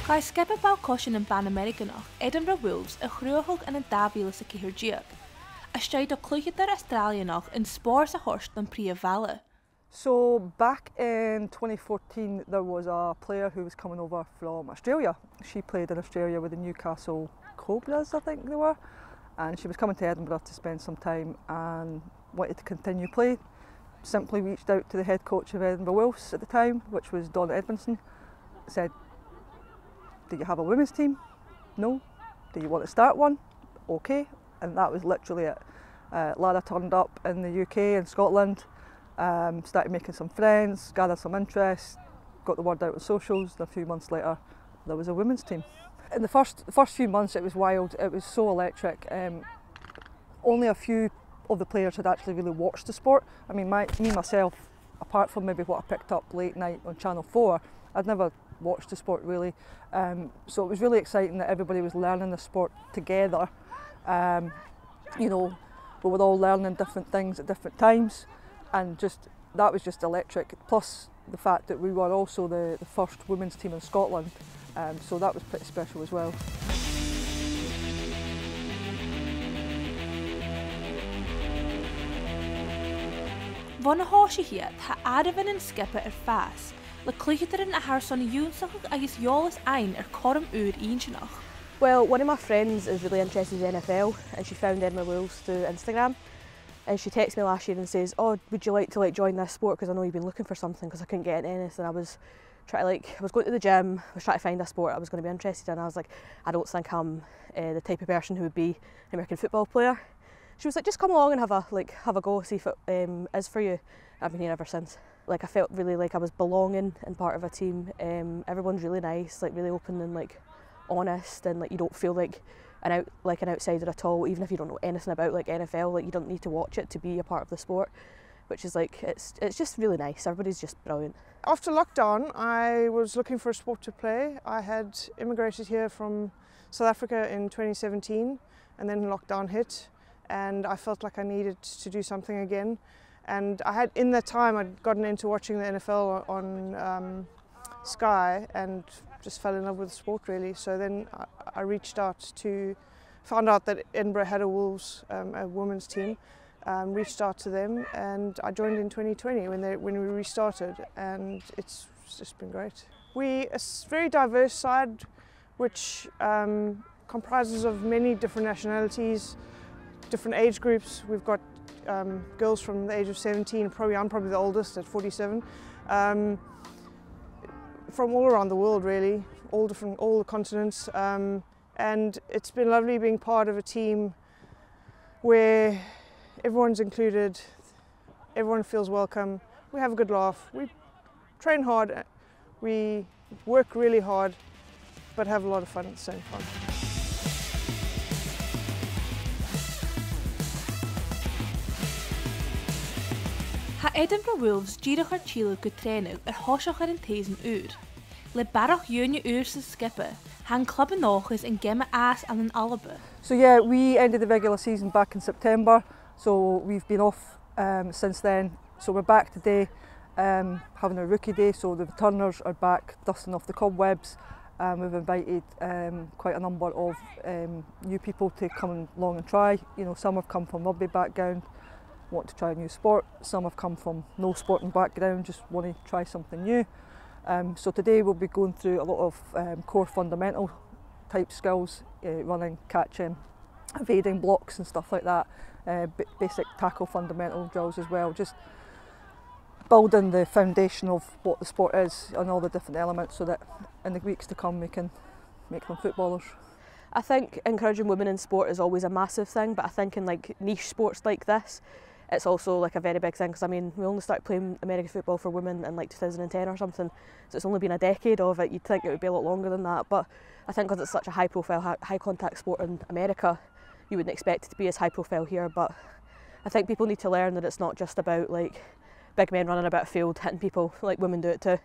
Ga skip ball-coise in Ameireaganach, Edinburgh Wolves a chruachog in a dábhíle sa cithir. A stayed a Cluinnidh Australianach in spór sa horst than Ameireaganach. So back in 2014 there was a player who was coming over from Australia. She played in Australia with the Newcastle Cobras, I think they were, and she was coming to Edinburgh to spend some time and wanted to continue play. Simply reached out to the head coach of Edinburgh Wolves at the time, which was Don Edmondson, said, "Do you have a women's team? No. Do you want to start one? Okay." And that was literally it. Lara turned up in the UK and Scotland, started making some friends, gathered some interest, got the word out on socials, and a few months later there was a women's team. In the first few months it was wild, it was so electric. Only a few of the players had actually really watched the sport. I mean, me myself, apart from maybe what I picked up late night on Channel 4, I'd never watched the sport really. So it was really exciting that everybody was learning the sport together. You know, we were all learning different things at different times, and that was just electric. Plus the fact that we were also the first women's team in Scotland, so that was pretty special as well. Van hóisi hiad ha adamhan in skippe fas, le Cluinnidh a airson iúnsach agus jólas ein corm Insenach. Well, one of my friends is really interested in NFL and she found Edinburgh Wolves through Instagram, and she texted me last year and says, "Oh, would you like to join this sport, because I know you've been looking for something," because I couldn't get into anything. I was trying to I was going to the gym, I was trying to find a sport I was going to be interested in. I was like, I don't think I'm the type of person who would be an American football player. She was like, "Just come along and have a go, see if it is for you." I've been here ever since. Like, I felt really like I was belonging and part of a team. Everyone's really nice, like really open and like honest, and like you don't feel like an outsider at all, even if you don't know anything about like NFL. Like, you don't need to watch it to be a part of the sport, which is like it's just really nice. Everybody's just brilliant. After lockdown, I was looking for a sport to play. I had immigrated here from South Africa in 2017, and then lockdown hit, and I felt like I needed to do something again. And in that time I'd gotten into watching the NFL on Sky and just fell in love with the sport really. So then I found out that Edinburgh had a Wolves, a women's team, reached out to them, and I joined in 2020 when we restarted, and it's just been great. We're a very diverse side which comprises of many different nationalities, different age groups. We've got girls from the age of 17, I'm probably the oldest at 47, from all around the world really, all the continents, and it's been lovely being part of a team where everyone's included, everyone feels welcome, we have a good laugh, we train hard, we work really hard, but have a lot of fun at the same time. Ha Edinburgh Wolves díreach ar tíle go tréinú hóiseach ar an téasan Le barrachd júne sa skippe, hang club is in Gemma as and an ALBA. So yeah, we ended the regular season back in September, so we've been off since then. So we're back today, having a rookie day, so the returners are back dusting off the cobwebs. We've invited quite a number of new people to come along and try. You know, some have come from rugby background, want to try a new sport. Some have come from no sporting background, just want to try something new. So today we'll be going through a lot of core fundamental type skills, running, catching, evading blocks and stuff like that, basic tackle fundamental drills as well, just building the foundation of what the sport is and all the different elements, so that in the weeks to come we can make them footballers. I think encouraging women in sport is always a massive thing, but I think in like niche sports like this, it's also like a very big thing, because I mean, we only started playing American football for women in like 2010 or something, so it's only been a decade of it. You'd think it would be a lot longer than that, but I think because it's such a high profile, high contact sport in America, you wouldn't expect it to be as high profile here. But I think people need to learn that it's not just about like big men running about a field hitting people, like women do it too.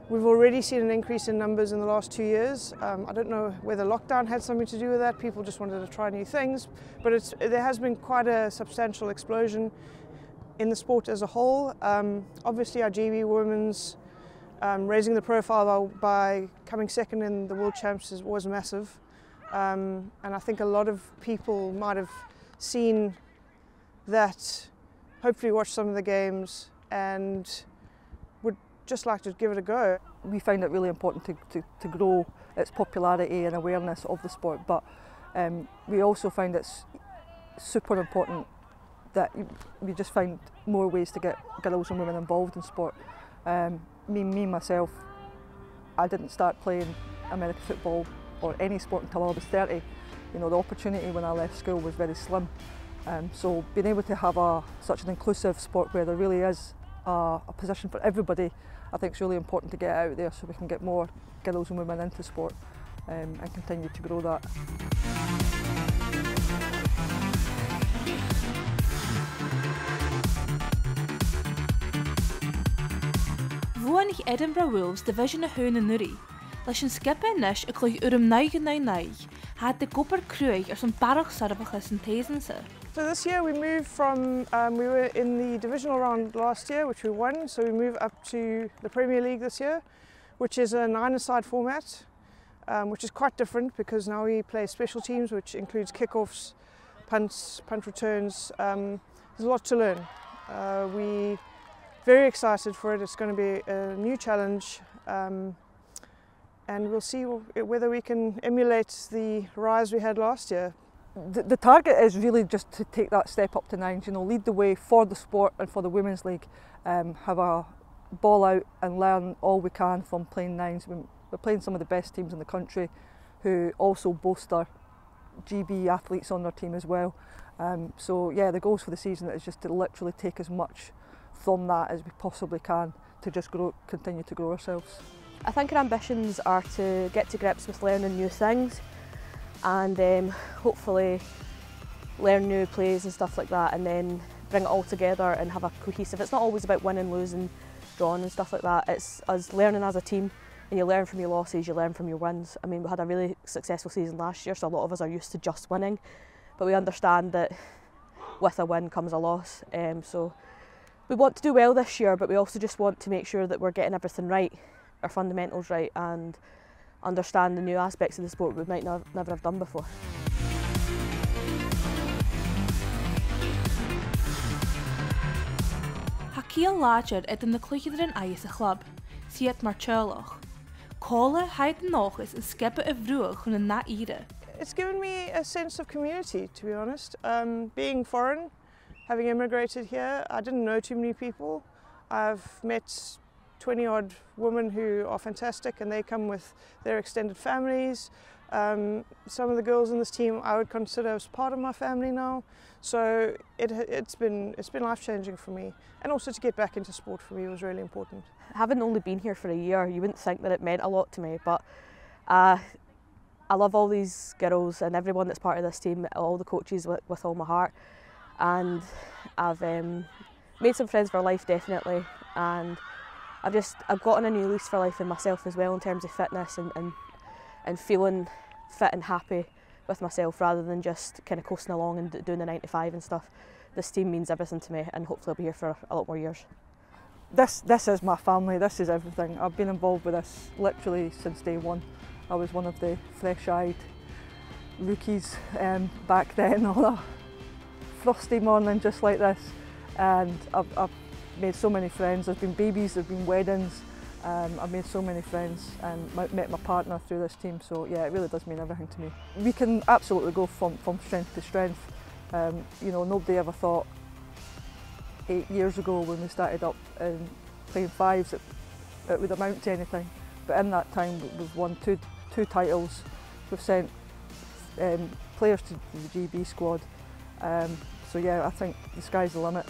We've already seen an increase in numbers in the last 2 years. I don't know whether lockdown had something to do with that. People just wanted to try new things, but there has been quite a substantial explosion in the sport as a whole. Obviously our GB women's Raising the profile by coming second in the World Champs was massive. And I think a lot of people might have seen that, hopefully watched some of the games and would just like to give it a go. We find it really important to grow its popularity and awareness of the sport, but we also find it's super important that we just find more ways to get girls and women involved in sport. Me myself, I didn't start playing American football or any sport until I was 30. You know, the opportunity when I left school was very slim. So being able to have such an inclusive sport where there really is a position for everybody, I think is really important to get out there so we can get more girls and women into sport and continue to grow that. Bhuainnig Edinburgh Wolves division of Hun and Nuri. Leis an skippe inis a Cluinnidh 9 had the gobar cruig some barrachd sarvachas and tèiseileachadh. So this year we moved from, we were in the divisional round last year, which we won, so we moved up to the Premier League this year, which is a 9-a-side format, which is quite different because now we play special teams, which includes kickoffs, punts, punt returns. There's a lot to learn. We're very excited for it. It's going to be a new challenge, and we'll see whether we can emulate the rise we had last year. The target is really just to take that step up to nines, you know, lead the way for the sport and for the Women's League, have a ball out and learn all we can from playing nines. We're playing some of the best teams in the country who also boast our GB athletes on their team as well. So yeah, the goals for the season is just to literally take as much from that as we possibly can to just continue to grow ourselves. I think our ambitions are to get to grips with learning new things and hopefully learn new plays and stuff like that, and then bring it all together and have a cohesive. It's not always about winning, losing, drawing and stuff like that. It's us learning as a team, and you learn from your losses, you learn from your wins. I mean, we had a really successful season last year, so a lot of us are used to just winning, but we understand that with a win comes a loss. So we want to do well this year, but we also just want to make sure that we're getting everything right, our fundamentals right, and understand the new aspects of the sport we might never have done before. Hakiel Lager in the Cluinnidh an Ice club, Siet Marchelloch. Cola heid nochis and skippe a vroeg hun na ire. It's given me a sense of community, to be honest. Being foreign, having immigrated here, I didn't know too many people. I've met 20-odd women who are fantastic, and they come with their extended families. Some of the girls in this team I would consider as part of my family now. So it's been life-changing for me, and also to get back into sport for me was really important. Having only been here for a year, you wouldn't think that it meant a lot to me, but I love all these girls and everyone that's part of this team, all the coaches with all my heart, and I've made some friends for life, definitely, and I've gotten a new lease for life in myself as well in terms of fitness and feeling fit and happy with myself rather than just kind of coasting along and doing the 9 to 5 and stuff. This team means everything to me, and hopefully I'll be here for a lot more years. This is my family, this is everything. I've been involved with this literally since day one. I was one of the fresh-eyed rookies back then on a frosty morning just like this, and I've made so many friends. There's been babies, there's been weddings. I've made so many friends and met my partner through this team, so yeah, it really does mean everything to me. We can absolutely go from strength to strength. You know, nobody ever thought 8 years ago when we started up and playing fives it would amount to anything. But in that time we've won two titles, we've sent players to the GB squad. So yeah, I think the sky's the limit.